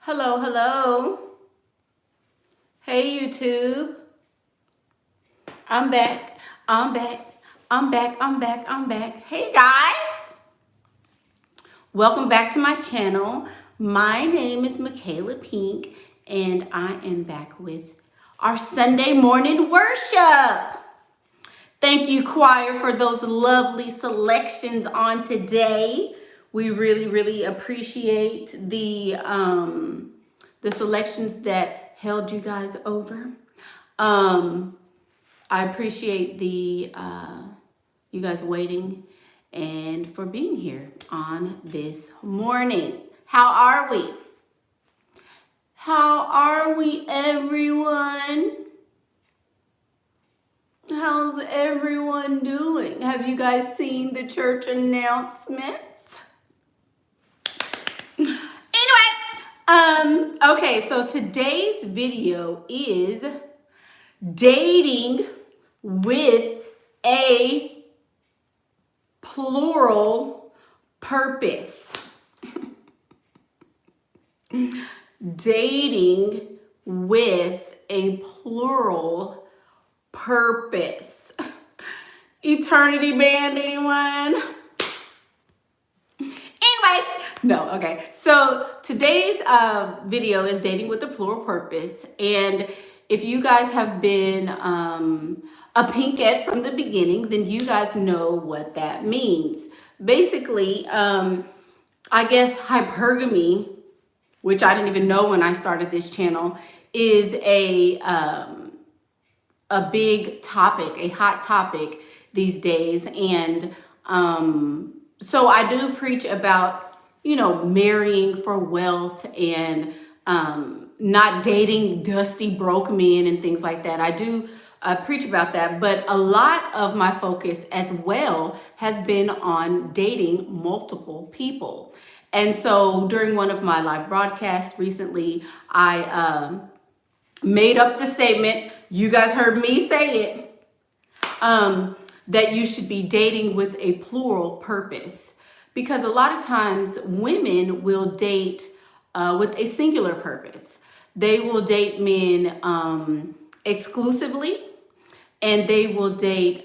Hello, hello. Hey, YouTube. I'm back. I'm back. I'm back. I'm back. I'm back. Hey, guys. Welcome back to my channel. My name is Michaela Pink, and I am back with our Sunday morning worship. Thank you, choir, for those lovely selections on today. We really appreciate the selections that held you guys over. I appreciate the you guys waiting and for being here on this morning. How are we? How are we, everyone? How's everyone doing? Have you guys seen the church announcements? Anyway, okay, so today's video is dating with a plural purpose. Dating with a plural purpose. Eternity band, anyone? Anyway, no, okay. So today's video is dating with a plural purpose. And if you guys have been a pinkette from the beginning, then you guys know what that means. Basically, I guess hypergamy, which I didn't even know when I started this channel, is a big topic, a hot topic these days. And so I do preach about, marrying for wealth and not dating dusty, broke men and things like that. I do preach about that, but a lot of my focus as well has been on dating multiple people. And so during one of my live broadcasts recently, I made up the statement, you guys heard me say it, that you should be dating with a plural purpose. Because a lot of times women will date with a singular purpose. They will date men exclusively, and they will date,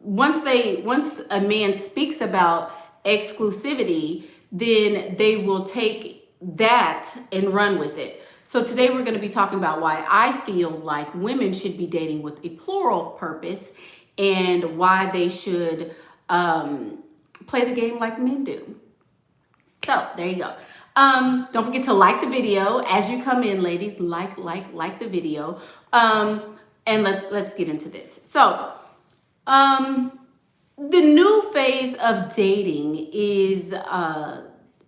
once a man speaks about exclusivity, then they will take that and run with it. So today we're going to be talking about why I feel like women should be dating with a plural purpose and why they should play the game like men do. So there you go. Don't forget to like the video as you come in, ladies. Like the video. And let's get into this. So the new phase of dating is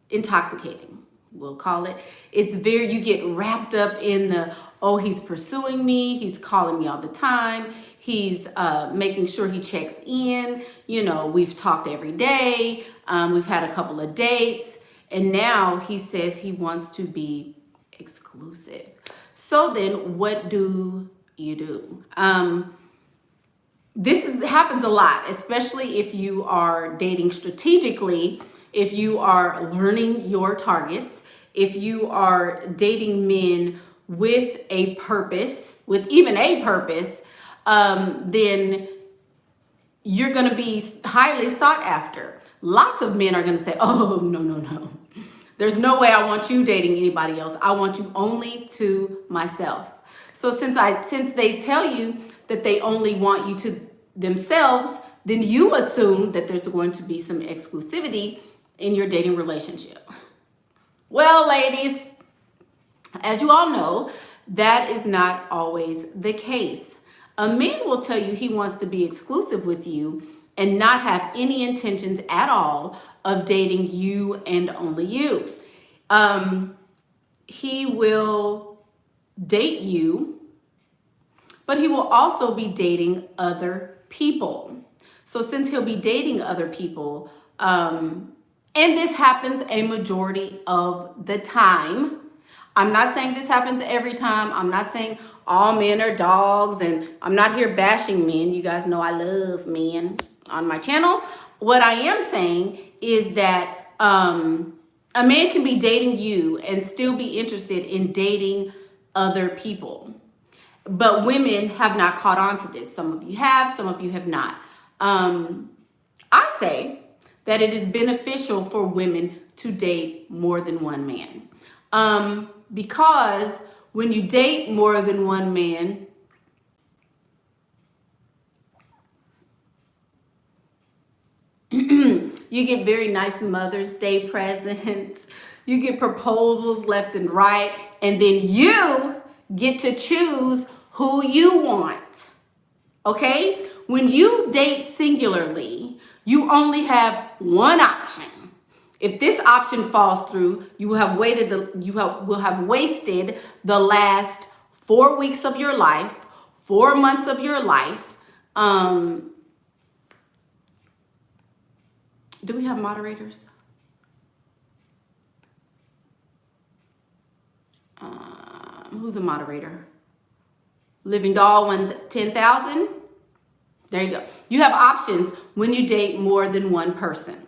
intoxicating. We'll call it. You get wrapped up in the, oh, he's pursuing me. He's calling me all the time. He's making sure he checks in. We've talked every day. We've had a couple of dates. And now he says he wants to be exclusive. So then what do you do? This happens a lot, especially if you are dating strategically, if you are learning your targets, if you are dating men with a purpose, with even a purpose, then you're going to be highly sought after. Lots of men are going to say, oh, no. There's no way I want you dating anybody else. I want you only to myself. So since they tell you that they only want you to themselves, then you assume that there's going to be some exclusivity in your dating relationship. Well, ladies, as you all know, that is not always the case. A man will tell you he wants to be exclusive with you and not have any intentions at all of dating you and only you. He will date you, but he will also be dating other people. So since he'll be dating other people, and this happens a majority of the time. I'm not saying this happens every time. I'm not saying all men are dogs, and I'm not here bashing men. You guys know I love men on my channel. What I am saying is that A man can be dating you and still be interested in dating other people. But women have not caught on to this. Some of you have, some of you have not. I say that it is beneficial for women to date more than one man. Because when you date more than one man, you get very nice Mother's Day presents. You get proposals left and right. And then you get to choose who you want. Okay? When you date singularly, you only have one option. If this option falls through, you will have wasted the last 4 weeks of your life, 4 months of your life. Do we have moderators? Who's a moderator? Living Doll 10,000. There you go. You have options when you date more than one person.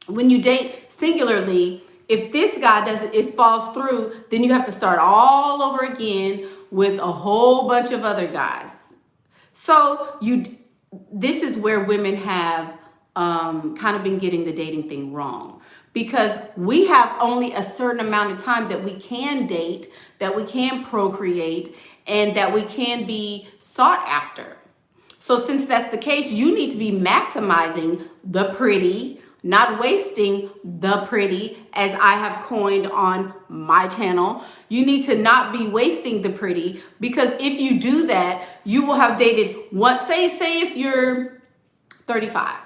When you date singularly, if this guy falls through, then you have to start all over again with a whole bunch of other guys. So this is where women have kind of been getting the dating thing wrong, because we have only a certain amount of time that we can date, that we can procreate, and that we can be sought after. So since that's the case, you need to be maximizing the pretty, not wasting the pretty, as I have coined on my channel. You need to not be wasting the pretty, because if you do that, you will have dated say if you're 35,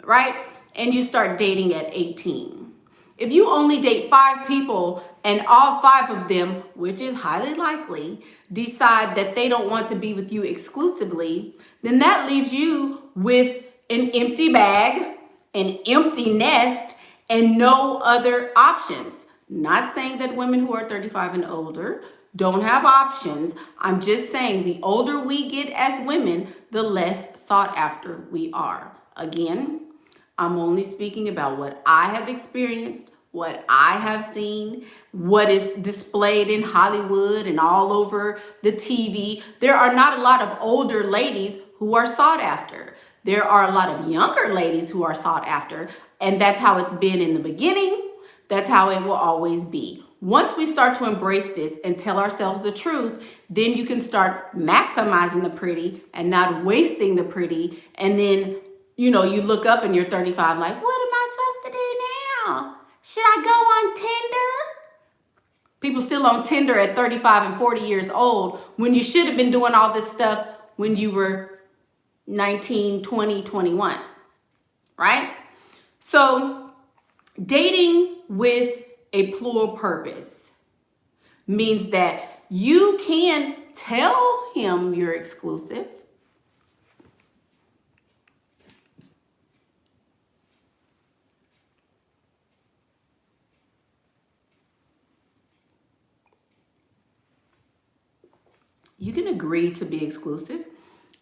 right? And you start dating at 18. If you only date 5 people and all 5 of them, which is highly likely, decide that they don't want to be with you exclusively, then that leaves you with an empty bag, an empty nest, and no other options. Not saying that women who are 35 and older don't have options. I'm just saying the older we get as women, the less sought after we are. Again, I'm only speaking about what I have experienced, what I have seen, what is displayed in Hollywood and all over the TV. There are not a lot of older ladies who are sought after. There are a lot of younger ladies who are sought after, and that's how it's been in the beginning. That's how it will always be. Once we start to embrace this and tell ourselves the truth, then you can start maximizing the pretty and not wasting the pretty. And then, you look up and you're 35, like, what am I supposed to do now? Should I go on Tinder? People still on Tinder at 35 and 40 years old, when you should have been doing all this stuff when you were 19, 20, 21, right? So dating with a plural purpose means that you can tell him you're exclusive. You can agree to be exclusive.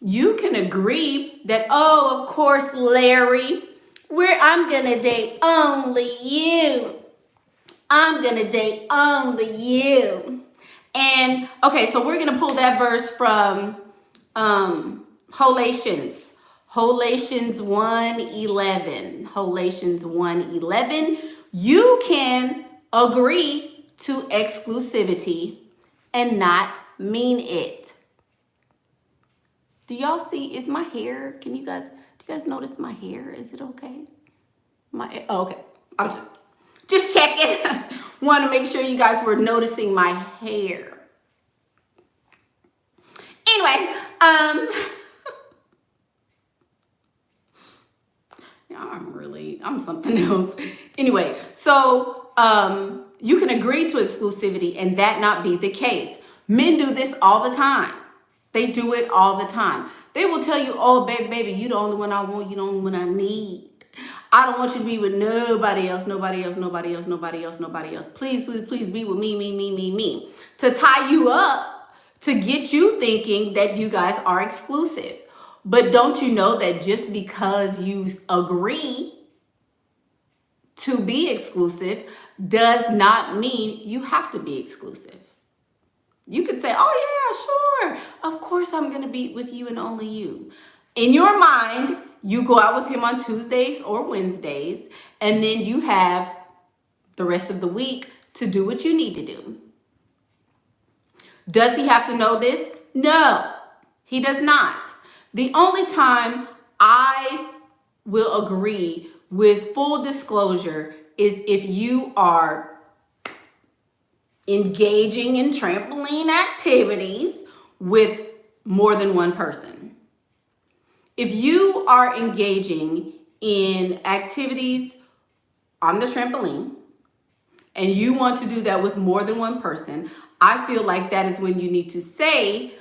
You can agree that, oh, of course, Larry, I'm going to date only you. I'm going to date only you. And, okay, so we're going to pull that verse from Holations 1:11. Holations 1:11. You can agree to exclusivity and not mean it. Do y'all see? Is my hair? Do you guys notice my hair? Is it okay? Okay. I'm just checking. Want to make sure you guys were noticing my hair. Anyway, I'm something else. Anyway, so you can agree to exclusivity and that not be the case. Men do this all the time. They do it all the time. They will tell you, oh, baby, you the only one I want. You the only one I need. I don't want you to be with nobody else. Please be with me. To tie you up, to get you thinking that you guys are exclusive. But don't you know that just because you agree to be exclusive does not mean you have to be exclusive. You could say, oh yeah, sure. Of course I'm going to be with you and only you. In your mind, you go out with him on Tuesdays or Wednesdays, and then you have the rest of the week to do what you need to do. Does he have to know this? No, he does not. The only time I will agree with full disclosure is if you are engaging in trampoline activities with more than one person. If you are engaging in activities on the trampoline and you want to do that with more than one person, I feel like that is when you need to say,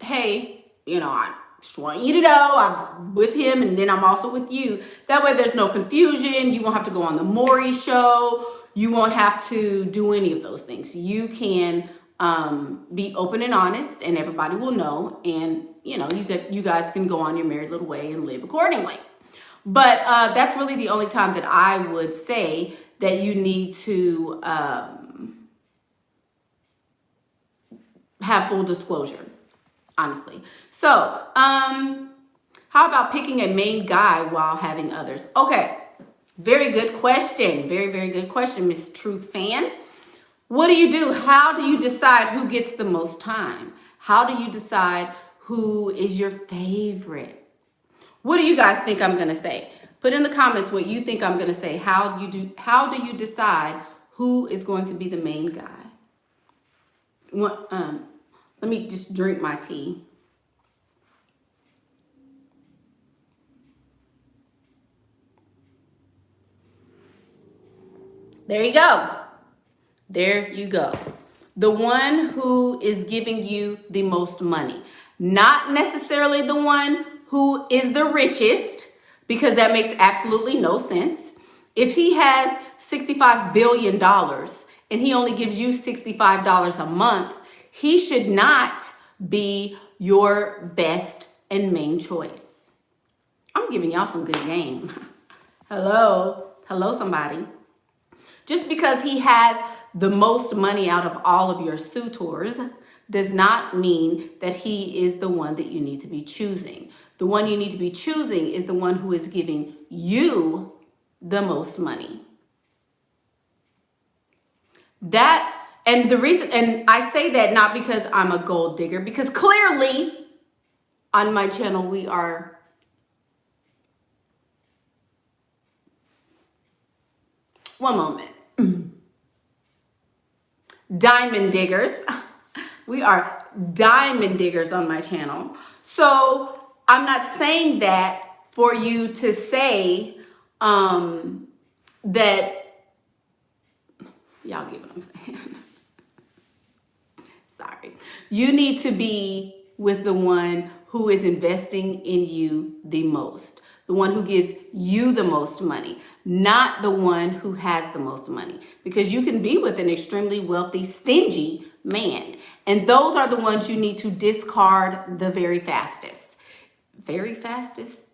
hey, I just want you to know I'm with him and then I'm also with you. That way there's no confusion. You won't have to go on the Maury show. You won't have to do any of those things. You can be open and honest and everybody will know. And, you guys can go on your merry little way and live accordingly. But that's really the only time that I would say that you need to have full disclosure, honestly. So, how about picking a main guy while having others? Okay, very good question. Very, very good question, Miss Truth Fan. What do you do? How do you decide who gets the most time? How do you decide who is your favorite? What do you guys think I'm gonna say? Put in the comments what you think I'm gonna say. How do you decide who is going to be the main guy? Let me just drink my tea. There you go. There you go. The one who is giving you the most money. Not necessarily the one who is the richest, because that makes absolutely no sense. If he has $65 billion and he only gives you $65 a month, he should not be your best and main choice. I'm giving y'all some good game. Hello, somebody. Just because he has the most money out of all of your suitors does not mean that he is the one that you need to be choosing. The one you need to be choosing is the one who is giving you the most money. And the reason, and I say that not because I'm a gold digger, because clearly on my channel we are one moment. Diamond diggers. We are diamond diggers on my channel. So I'm not saying that for you to say that, y'all get what I'm saying. Sorry. You need to be with the one who is investing in you the most. The one who gives you the most money, not the one who has the most money. Because you can be with an extremely wealthy, stingy man. And those are the ones you need to discard the very fastest. Very fastest?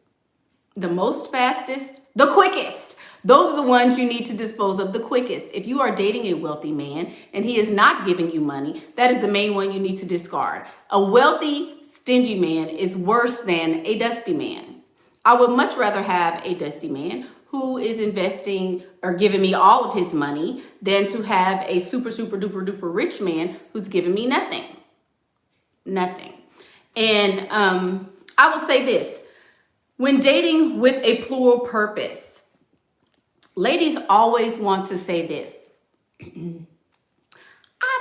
The most fastest? The quickest. Those are the ones you need to dispose of the quickest. If you are dating a wealthy man and he is not giving you money, that is the main one you need to discard. A wealthy, stingy man is worse than a dusty man. I would much rather have a dusty man who is investing or giving me all of his money than to have a super, super duper duper rich man who's giving me nothing. Nothing. And I will say this, when dating with a plural purpose, ladies always want to say this. I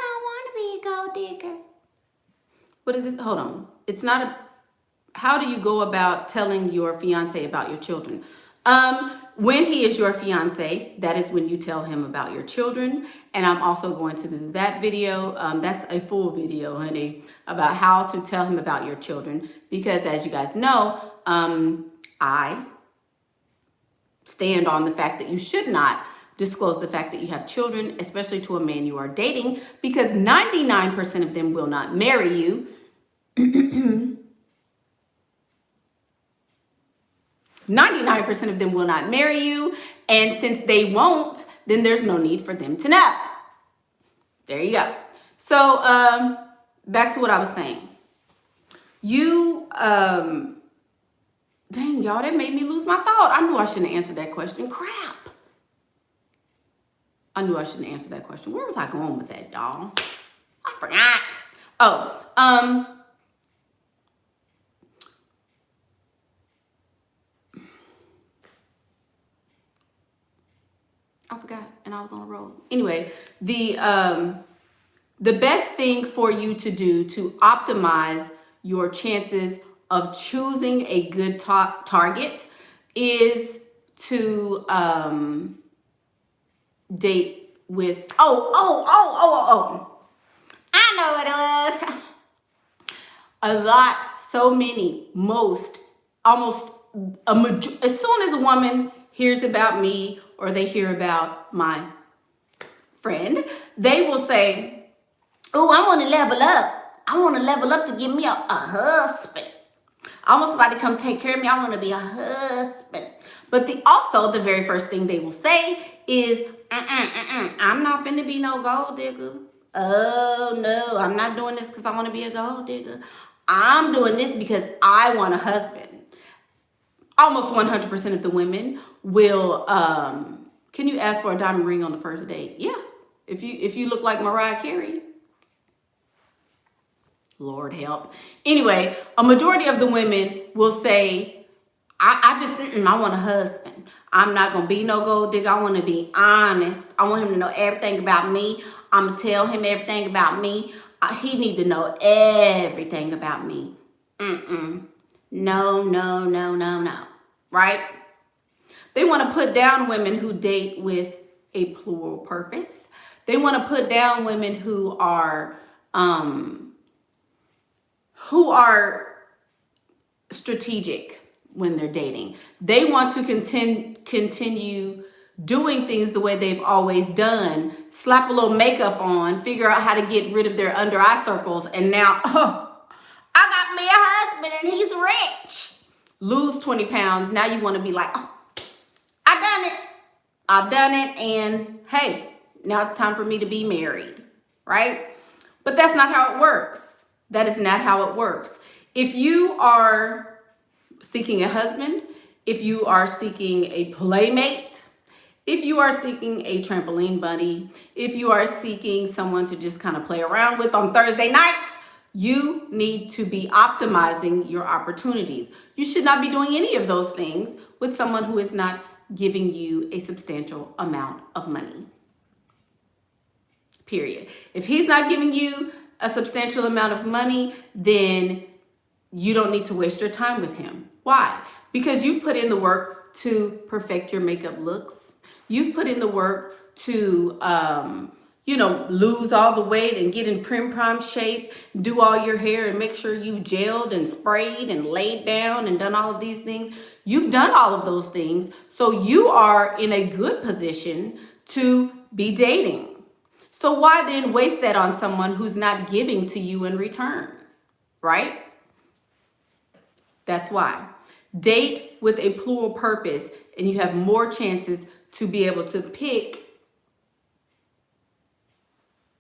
don't want to be a gold digger. What is this? Hold on. It's not a, how do you go about telling your fiance about your children? When he is your fiance, that is when you tell him about your children. And I'm also going to do that video. That's a full video, honey, about how to tell him about your children. Because as you guys know, I stand on the fact that you should not disclose the fact that you have children, especially to a man you are dating, because 99% of them will not marry you. 99% 99% of them will not marry you. And since they won't, then there's no need for them to know. There you go. So back to what I was saying. You, dang, y'all, that made me lose my thought. I knew I shouldn't have answered that question. Crap. I knew I shouldn't have answered that question. Where was I going with that, y'all? I forgot. Oh, I forgot, and I was on a roll. Anyway, the best thing for you to do to optimize your chances of choosing a good target is to date with, I know it was. Almost as soon as a woman hears about me or they hear about my friend, they will say, oh, I want to level up. I want to level up to give me a husband. Almost about to come take care of me. I want to be a husband. But the very first thing they will say is, I'm not finna be no gold digger. Oh no, I'm not doing this because I want to be a gold digger. I'm doing this because I want a husband. Almost 100% of the women will, can you ask for a diamond ring on the first date? Yeah. If you look like Mariah Carey. Lord help. Anyway, a majority of the women will say, I want a husband. I'm not going to be no gold digger. I want to be honest. I want him to know everything about me. I'm going to tell him everything about me. He need to know everything about me. No. Right? They want to put down women who date with a plural purpose. They want to put down women who are strategic when they're dating. They want to continue doing things the way they've always done, slap a little makeup on, figure out how to get rid of their under eye circles, and now, I got me a husband and he's rich. Lose 20 pounds. Now you want to be like, oh, I've done it, and hey, now it's time for me to be married, right? But that's not how it works. That is not how it works. If you are seeking a husband, if you are seeking a playmate, if you are seeking a trampoline buddy, if you are seeking someone to just kind of play around with on Thursday nights, you need to be optimizing your opportunities. You should not be doing any of those things with someone who is not giving you a substantial amount of money. Period. If he's not giving you a substantial amount of money, then you don't need to waste your time with him. Why? Because you put in the work to perfect your makeup looks. You put in the work to, lose all the weight and get in prim prime shape, do all your hair and make sure you've gelled and sprayed and laid down and done all of these things. You've done all of those things. So you are in a good position to be dating. So why then waste that on someone who's not giving to you in return, right? That's why. Date with a plural purpose, and you have more chances to be able to pick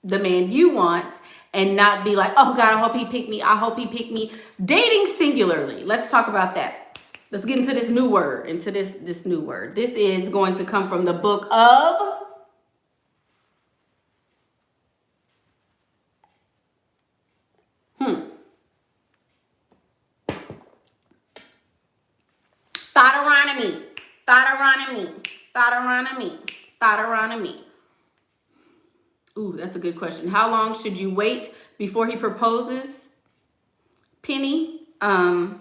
the man you want and not be like, oh God, I hope he picked me. I hope he picked me. Dating singularly. Let's talk about that. Let's get into this new word, this new word. This is going to come from the book of Thoughtoronomy. Ooh, that's a good question. How long should you wait before he proposes? Penny, hold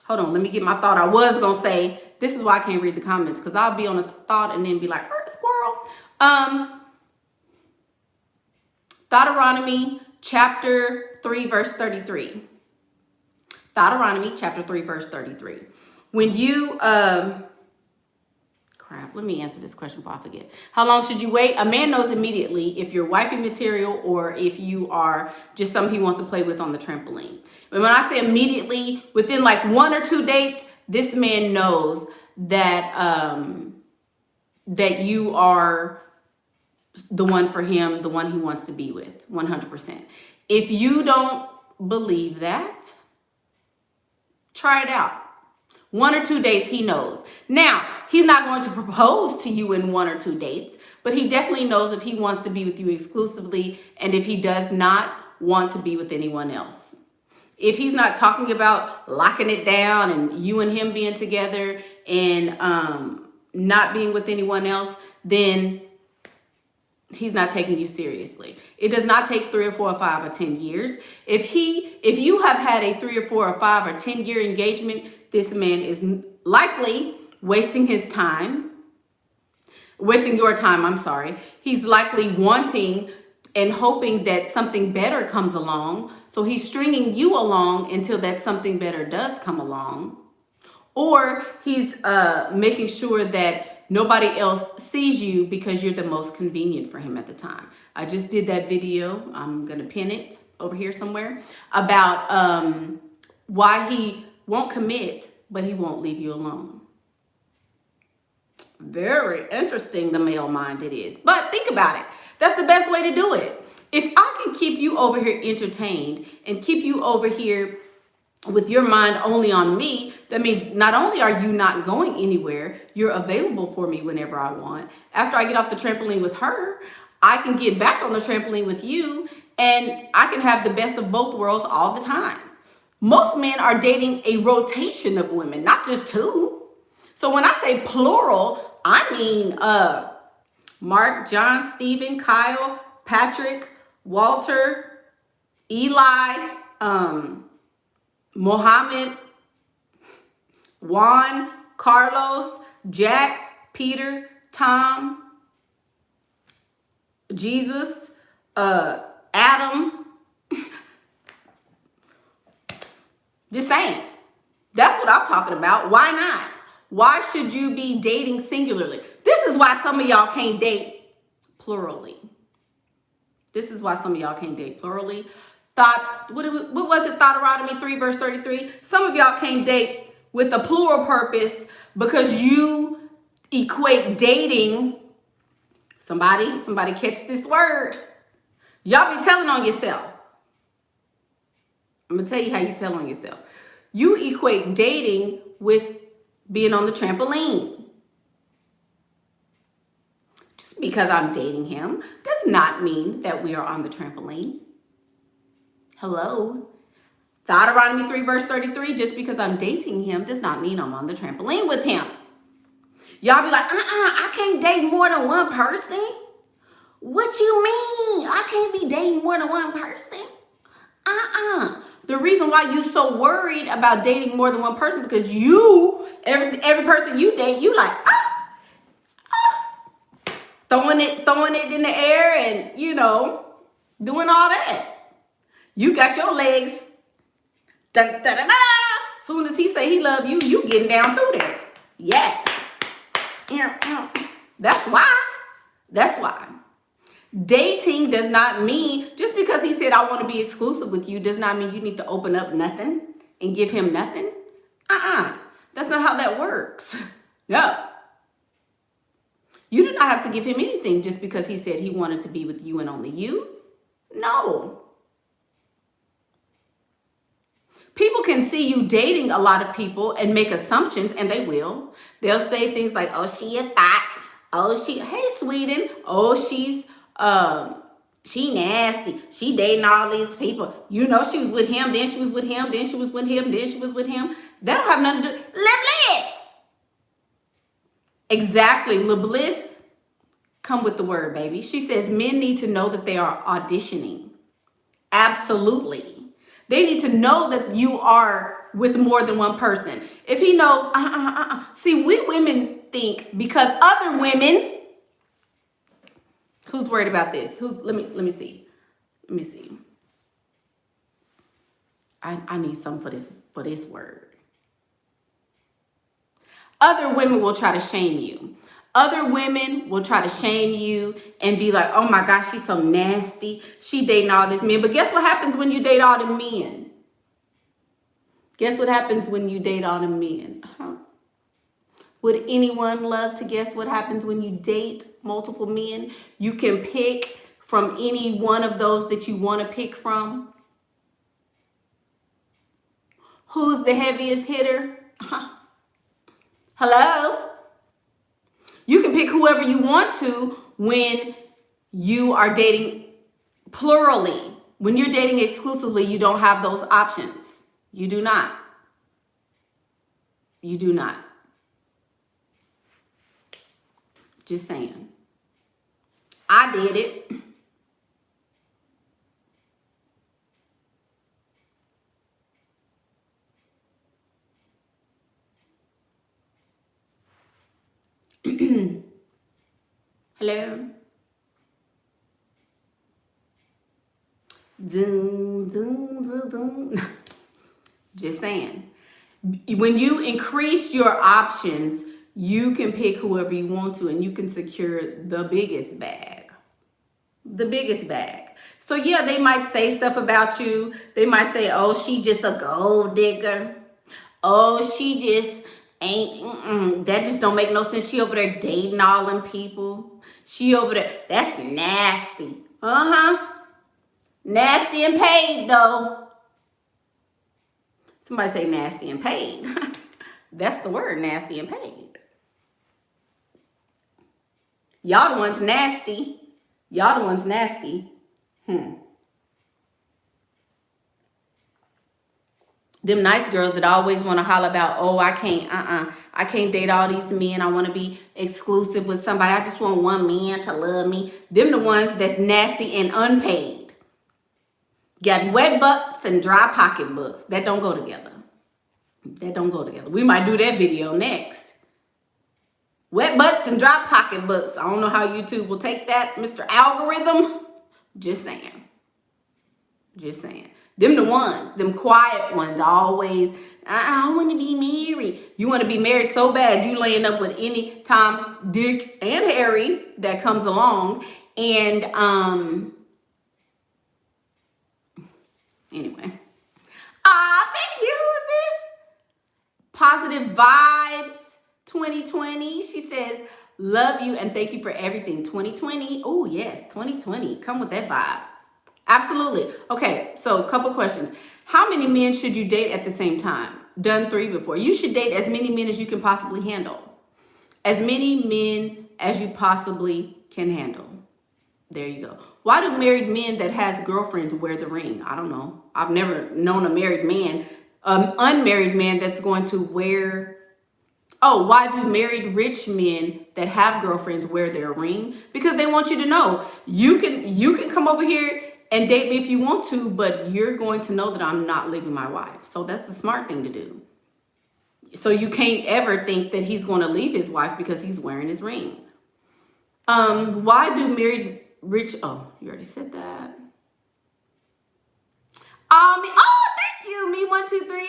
on, let me get my thought. I was gonna say, this is why I can't read the comments, because I'll be on a thought and then be like, squirrel. Thoughtoronomy, chapter 3, verse 33. Thoughtoronomy, chapter 3, verse 33. When you, let me answer this question before I forget. How long should you wait? A man knows immediately if you're wifey material or if you are just something he wants to play with on the trampoline. And when I say immediately, within like 1 or 2 dates, this man knows that that you are the one for him, the one he wants to be with, 100%. If you don't believe that, try it out. 1 or 2 dates, he knows. Now, he's not going to propose to you in 1 or 2 dates, but he definitely knows if he wants to be with you exclusively and if he does not want to be with anyone else. If he's not talking about locking it down and you and him being together and not being with anyone else, then he's not taking you seriously. It does not take 3 or 4 or 5 or 10 years. If you have had a 3 or 4 or 5 or 10 year engagement, this man is likely wasting your time, I'm sorry. He's likely wanting and hoping that something better comes along. So he's stringing you along until that something better does come along. Or he's making sure that nobody else sees you because you're the most convenient for him at the time. I just did that video. I'm going to pin it over here somewhere about why he won't commit, but he won't leave you alone. Very interesting, the male mind it is. But think about it. That's the best way to do it. If I can keep you over here entertained and keep you over here with your mind only on me, that means not only are you not going anywhere, you're available for me whenever I want. After I get off the trampoline with her, I can get back on the trampoline with you and I can have the best of both worlds all the time. Most men are dating a rotation of women, not just 2. So when I say plural, I mean Mark, John, Stephen, Kyle, Patrick, Walter, Eli, Mohammed, Juan, Carlos, Jack, Peter, Tom, Jesus, Adam. Just saying. That's what I'm talking about. Why not? Why should you be dating singularly? This is why some of y'all can't date plurally. This is why some of y'all can't date plurally. What was it? Deuteronomy 3 verse 33. Some of y'all can't date with a plural purpose because you equate dating. Somebody catch this word. Y'all be telling on yourself. I'm going to tell you how you tell on yourself. You equate dating with being on the trampoline. Just because I'm dating him does not mean that we are on the trampoline. Hello? Deuteronomy 3 verse 33, just because I'm dating him does not mean I'm on the trampoline with him. Y'all be like, I can't date more than one person. What you mean? I can't be dating more than one person? The reason why you so worried about dating more than one person because you, every person you date, you like, throwing it in the air and, doing all that. You got your legs. Dun, dun, dun, dun. Soon as he say he love you, you getting down through there. Yes. That's why. Dating does not mean, just because he said I want to be exclusive with you, does not mean you need to open up nothing and give him nothing. That's not how that works. No. You do not have to give him anything just because he said he wanted to be with you and only you. No. People can see you dating a lot of people and make assumptions, and they will. They'll say things like, oh, she a thought. Oh, hey, Sweden. Oh, she nasty. She dating all these people. She was with him, then she was with him, then she was with him, then she was with him. That don't have nothing to do. Le Bliss. Exactly. Le Bliss, come with the word, baby. She says men need to know that they are auditioning. Absolutely. They need to know that you are with more than one person. If he knows, See, we women think because other women, who's worried about this? Let me see. I need something for this word. Other women will try to shame you. Other women will try to shame you and be like, oh my gosh, she's so nasty. She dating all these men. But guess what happens when you date all the men? Guess what happens when you date all the men? Huh? Would anyone love to guess what happens when you date multiple men? You can pick from any one of those that you want to pick from. Who's the heaviest hitter? Hello? You can pick whoever you want to when you are dating plurally. When you're dating exclusively, you don't have those options. You do not. You do not. Just saying. I did it. Hello? Doom, doom, doom, doom. Just saying. When you increase your options, you can pick whoever you want to and you can secure the biggest bag. The biggest bag. So yeah, they might say stuff about you. They might say, oh, she just a gold digger. Oh, she just ain't, that just don't make no sense. She over there dating all them people. She over there, that's nasty. Nasty and paid though. Somebody say nasty and paid. That's the word, nasty and paid. Y'all the ones nasty. Y'all the ones nasty. Them nice girls that always want to holler about, oh, I can't date all these men. I want to be exclusive with somebody. I just want one man to love me. Them the ones that's nasty and unpaid. Got wet butts and dry pocketbooks. That don't go together. That don't go together. We might do that video next. Wet butts and dry pocketbooks. I don't know how YouTube will take that, Mr. Algorithm. Just saying. Just saying. Them the ones, them quiet ones, always, I want to be married. You want to be married so bad, you laying up with any Tom, Dick, and Harry that comes along. And anyway. Thank you. Who's this? Positive Vibes 2020. She says, love you and thank you for everything. 2020. Oh, yes, 2020. Come with that vibe. Absolutely. Okay, so a couple questions. How many men should you date at the same time? Done 3 before. You should date as many men as you can possibly handle. As many men as you possibly can handle. There you go. Why do married men that has girlfriends wear the ring? I don't know. I've never known a married man, unmarried man that's going to wear... Oh, why do married rich men that have girlfriends wear their ring? Because they want you to know you can come over here and date me if you want to, but you're going to know that I'm not leaving my wife. So that's the smart thing to do. So you can't ever think that he's going to leave his wife because he's wearing his ring. Why do married rich... Oh, you already said that. Thank you, me123.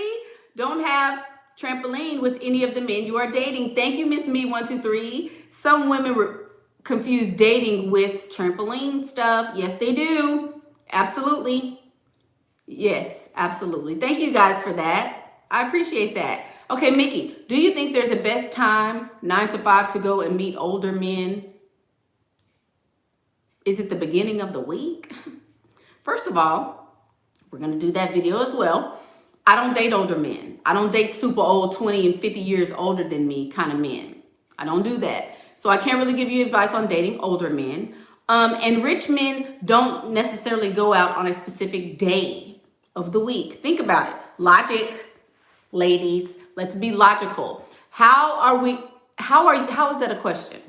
Don't have trampoline with any of the men you are dating. Thank you, Miss Me123. Some women confuse dating with trampoline stuff. Yes, they do. Absolutely. Yes, absolutely. Thank you guys for that. I appreciate that. Okay, Mickey, do you think there's a best time, 9 to 5, to go and meet older men? Is it the beginning of the week? First of all, we're going to do that video as well. I don't date older men. I don't date super old, 20 and 50 years older than me kind of men. I don't do that. So I can't really give you advice on dating older men. And rich men don't necessarily go out on a specific day of the week. Think about it. Logic, ladies. Let's be logical. How is that a question?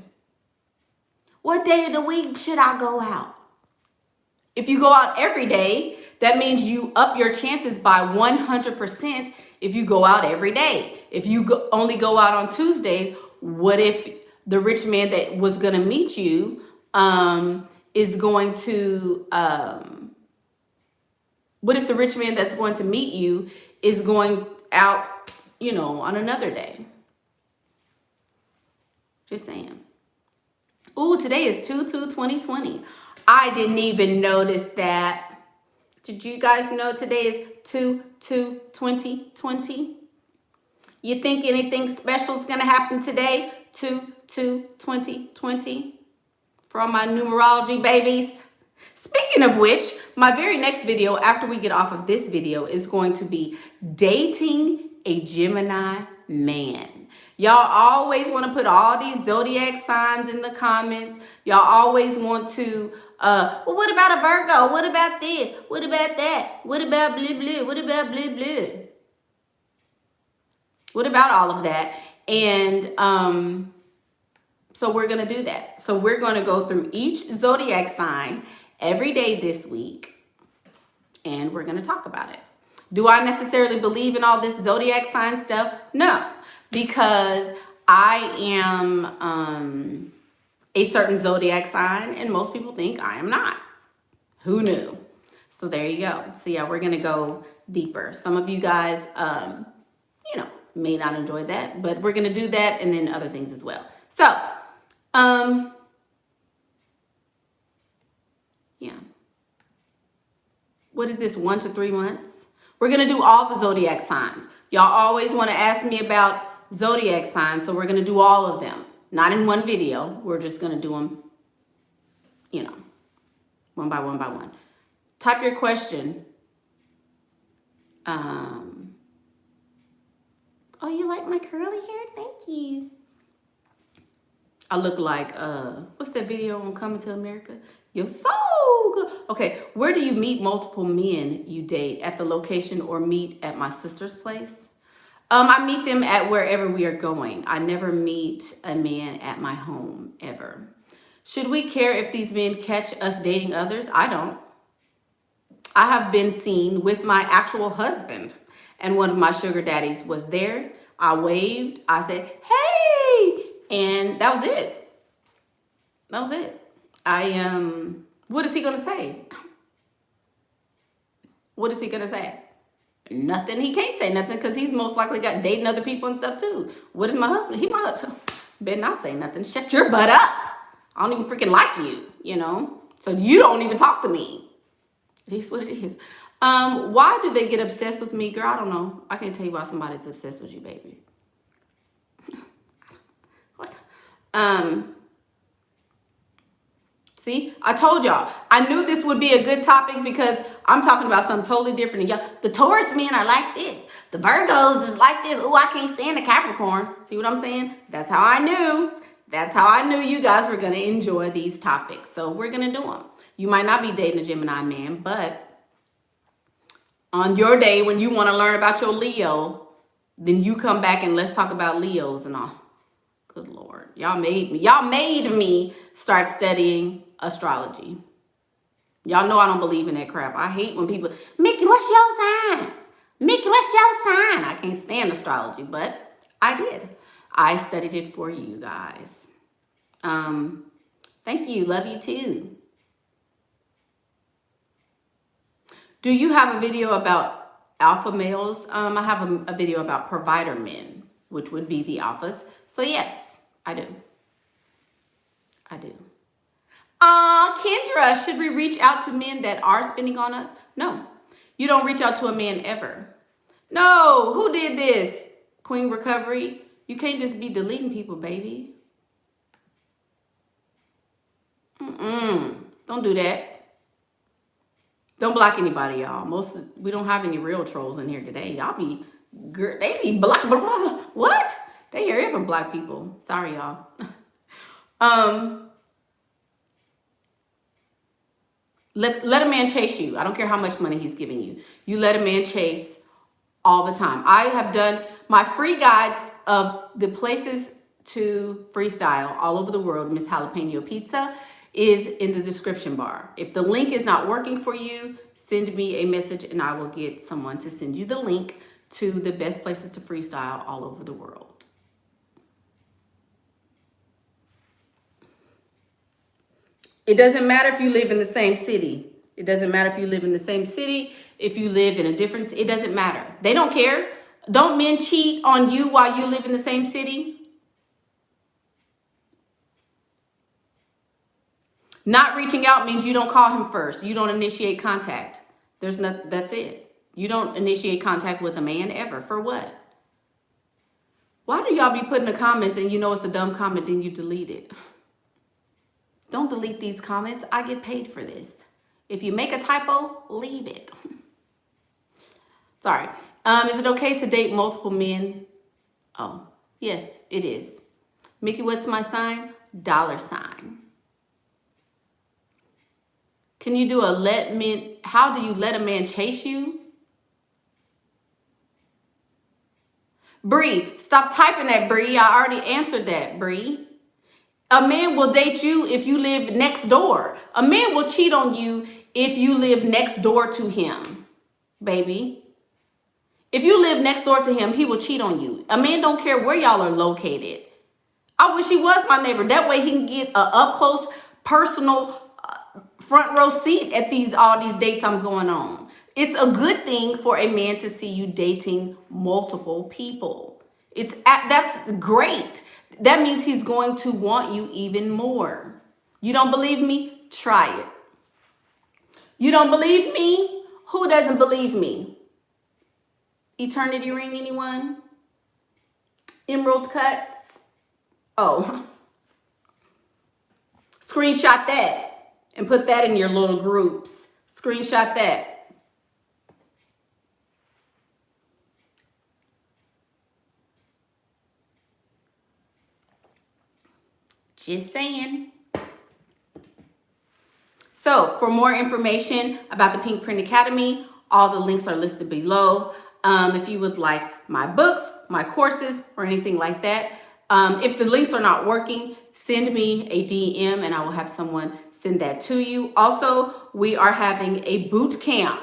What day of the week should I go out? If you go out every day, that means you up your chances by 100% if you go out every day. If you only go out on Tuesdays, what if the rich man that was going to meet you is going to... what if the rich man that's going to meet you is going out, on another day? Just saying. Ooh, today is 2/2/2020. I didn't even notice that. Did you guys know today is 2/2/2020? You think anything special is going to happen today? 2/2/2020 for all my numerology babies. Speaking of which, my very next video after we get off of this video is going to be dating a Gemini man. Y'all always want to put all these zodiac signs in the comments. Y'all always want to, well, what about a Virgo? What about this? What about that? What about blue blue? What about blue blue? What about all of that? And so we're going to do that. So we're going to go through each zodiac sign every day this week, and we're going to talk about it. Do I necessarily believe in all this zodiac sign stuff? No, because I am a certain zodiac sign, and most people think I am not. Who knew? So there you go. So yeah, we're going to go deeper. Some of you guys, you know, may not enjoy that, but we're going to do that and then other things as well. So, yeah. What is this, 1 to 3 months? We're going to do all the zodiac signs. Y'all always want to ask me about zodiac signs, so we're going to do all of them. Not in one video. We're just going to do them, you know, one by one by one. Type your question. Oh, you like my curly hair? Thank you. I look like, what's that video on Coming to America? You're so good. Okay, where do you meet multiple men you date? At the location or meet at my sister's place? I meet them at wherever we are going. I never meet a man at my home, ever. Should we care if these men catch us dating others? I don't. I have been seen with my actual husband, and one of my sugar daddies was there. I waved. I said, hey, and that was it. That was it. What is he going to say? What is he going to say? Nothing. He can't say nothing because he's most likely got dating other people and stuff too. What is my husband? He might better not say nothing. Shut your butt up. I don't even freaking like you, you know? So you don't even talk to me. It is what it is. Why do they get obsessed with me? Girl, I don't know. I can't tell you why somebody's obsessed with you, baby. What? See, I told y'all. I knew this would be a good topic because I'm talking about something totally different. Y'all, the Taurus men are like this. The Virgos is like this. Oh, I can't stand the Capricorn. See what I'm saying? That's how I knew. That's how I knew you guys were going to enjoy these topics. So we're going to do them. You might not be dating a Gemini man, but on your day when you want to learn about your Leo, then you come back and let's talk about Leos and all. Good Lord. Y'all made me start studying astrology. Y'all know I don't believe in that crap. I hate when people, Mickey, what's your sign? Mickey, what's your sign? I can't stand astrology, but I did. I studied it for you guys. Thank you. Love you too. Do you have a video about alpha males? I have a video about provider men, which would be the alphas. So yes, I do. I do. Kendra, should we reach out to men that are spending on us? No, you don't reach out to a man ever. No, who did this? Queen Recovery. You can't just be deleting people, baby. Don't do that. Don't block anybody, y'all. We don't have any real trolls in here today. Y'all be, they be block. What? They hear even black people. Sorry, y'all. Let a man chase you. I don't care how much money he's giving you. You let a man chase all the time. I have done my free guide of the places to freestyle all over the world. Miss Jalapeno Pizza is in the description bar. If the link is not working for you, send me a message and I will get someone to send you the link to the best places to freestyle all over the world. It doesn't matter if you live in the same city. It doesn't matter if you live in the same city, if you live in a different, it doesn't matter. They don't care. Don't men cheat on you while you live in the same city? Not reaching out means you don't call him first. You don't initiate contact. There's not, that's it. You don't initiate contact with a man ever. For what? Why do y'all be putting the comments and you know it's a dumb comment, then you delete it? Don't delete these comments. I get paid for this. If you make a typo, leave it. Sorry. Is it okay to date multiple men? Oh, yes, it is. Mickey, what's my sign? $. Can you do a how do you let a man chase you? Bree, stop typing that, Bree. I already answered that, Bree. A man will date you if you live next door. A man will cheat on you if you live next door to him, baby. If you live next door to him, he will cheat on you. A man don't care where y'all are located. I wish he was my neighbor. That way he can get a up close, personal front row seat at all these dates I'm going on. It's a good thing for a man to see you dating multiple people. That's great. That means he's going to want you even more. You don't believe me? Try it. You don't believe me? Who doesn't believe me? Eternity ring, anyone? Emerald cuts? Oh. Screenshot that and put that in your little groups. Screenshot that. Just saying. So for more information about the PinkPrint Academy, all the links are listed below. If you would like my books, my courses, or anything like that, if the links are not working, send me a DM and I will have someone send that to you. Also, we are having a boot camp.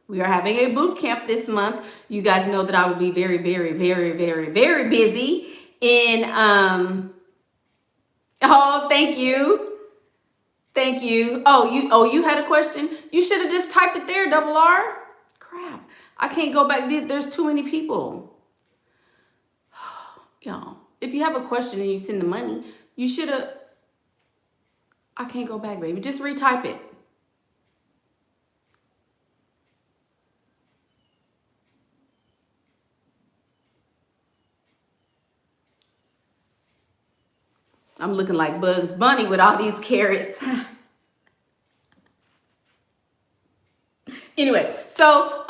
We are having a boot camp this month. You guys know that I will be very, very, very, very, very busy in, oh, thank you. Thank you. Oh, you had a question? You should have just typed it there, double R. Crap. I can't go back. There's too many people. Y'all, if you have a question and you send the money, you should have. I can't go back, baby. Just retype it. I'm looking like Bugs Bunny with all these carrots. Anyway, so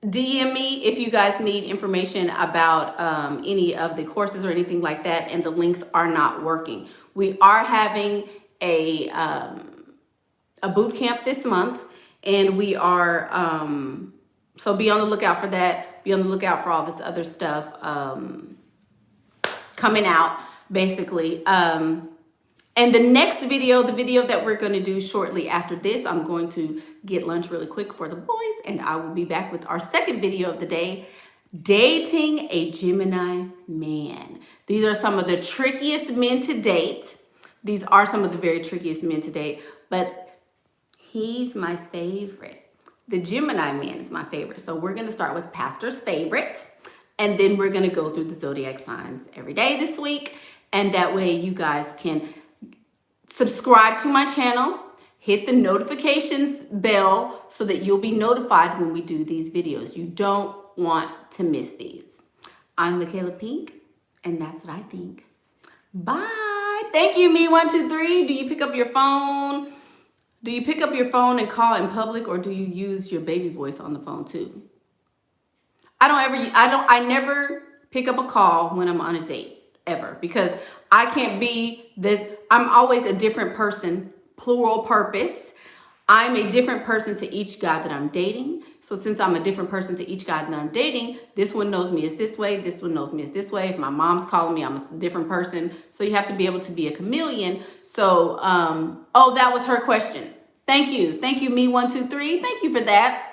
DM me if you guys need information about any of the courses or anything like that, and the links are not working. We are having a boot camp this month, and we are so be on the lookout for that. Be on the lookout for all this other stuff coming out, basically. And the next video, the video that we're going to do shortly after this, I'm going to get lunch really quick for the boys, and I will be back with our second video of the day, dating a Gemini man. These are some of the trickiest men to date. These are some of the very trickiest men to date, but he's my favorite. The Gemini man is my favorite. So we're going to start with Pastor's favorite, and then we're going to go through the zodiac signs every day this week. And that way you guys can subscribe to my channel, hit the notifications bell so that you'll be notified when we do these videos. You don't want to miss these. I'm Michaela Pink, and that's what I think. Bye. Thank you, me123. Do you pick up your phone? Do you pick up your phone and call in public, or do you use your baby voice on the phone too? I never pick up a call when I'm on a date. Ever, because I can't be this. I'm always a different person, plural purpose. I'm a different person to each guy that I'm dating. So since I'm a different person to each guy that I'm dating, this one knows me as this way, this one knows me as this way. If my mom's calling me, I'm a different person. So you have to be able to be a chameleon. So, oh, that was her question. Thank you, me123. Thank you for that.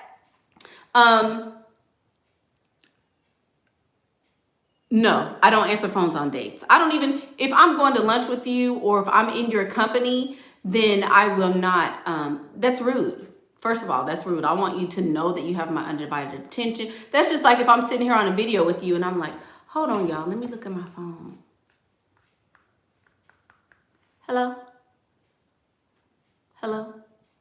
No, I don't answer phones on dates. I don't even, if I'm going to lunch with you or if I'm in your company, then I will not, that's rude. First of all, that's rude. I want you to know that you have my undivided attention. That's just like if I'm sitting here on a video with you and I'm like, hold on, y'all, let me look at my phone. Hello? Hello?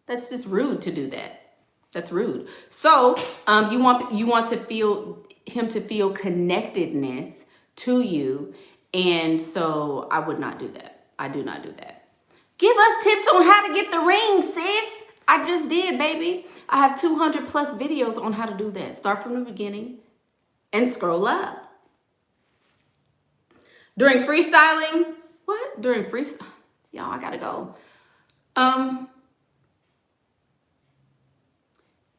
That's just rude to do that. That's rude. So you want to feel him to feel connectedness to you. And so I would not do that. I do not do that. Give us tips on how to get the ring, sis. I just did, baby. I have 200 plus videos on how to do that. Start from the beginning and scroll up. During freestyling, what? During freestyle, y'all, I gotta go.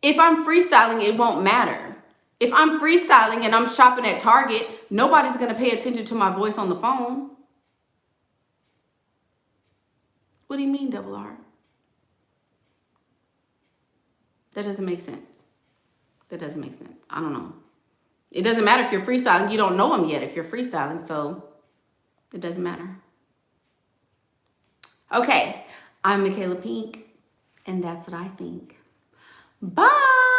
If I'm freestyling, it won't matter. If I'm freestyling and I'm shopping at Target, nobody's gonna pay attention to my voice on the phone. What do you mean, double R? That doesn't make sense. That doesn't make sense. I don't know. It doesn't matter if you're freestyling. You don't know him yet if you're freestyling, so it doesn't matter. Okay, I'm Michaela Pink, and that's what I think. Bye.